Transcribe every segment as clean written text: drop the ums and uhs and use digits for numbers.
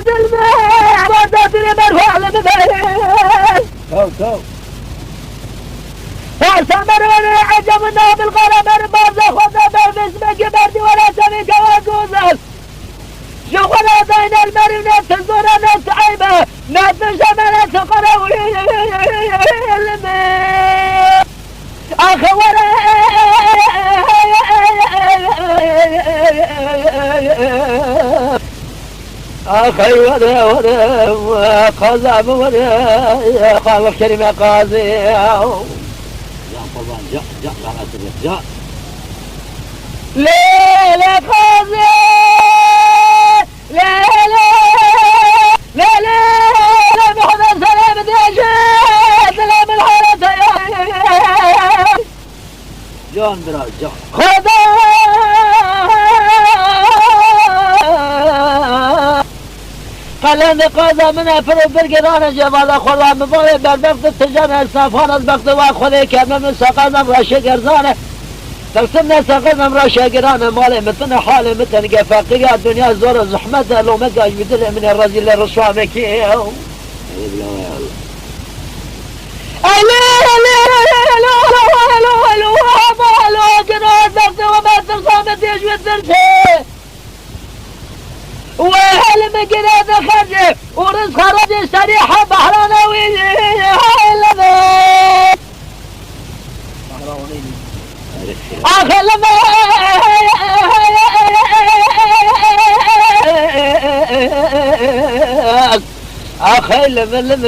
الماء وردتني مرفوع لمبين تو فاستمرني عجبنا بالقلم البارد خذنا باسمك بردي ولا تبيك وجوزك شغل بين المرنة تزورنا تعيبة ما تشمل تقروي الماء أخونا أخي ولا قزم ولا قال كلمة قاضي جاء قربان جاء على سبيل جاء ليلة قاضي لا محمد سلام ديشان سلام الحالة جان برا جان خدا قلن قاضي من افرو برگران جوال خدا مباري بردفت تجان الصافان از بخت و خدا کمه من ساقانم را شگرزانه تقسم نساقانم را شگرانه مال متن حال متن قفاقية الدنيا زور زحمت لو مقاش بدل من الرجل الرسوى مكيه وهل مقرد خرجه ورزق خرج سريحة بحرانا ويجي آخر لما أخي لمن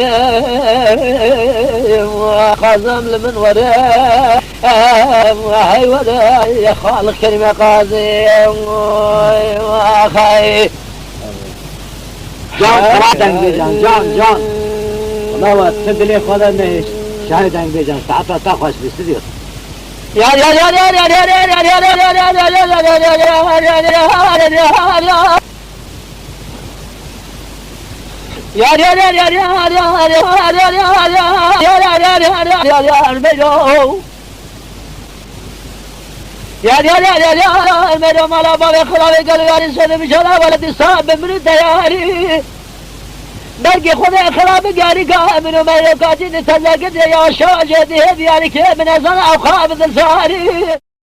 خازم لمن وراه هاي ولا يا خالق كلمة قاضي أخي جان جان والله تدلي خذ مش شاهد عن بيجان ساعتها تاخذ بالاستديو يا المدام على باب خلافي قالوا يا رسول بشلا ولد صاب من الدياري بلقي خذ خلافي قالي قامن وما يقاتل تلاقد يا شاجد هذي يعني كيف من أزل أو خابز الفاري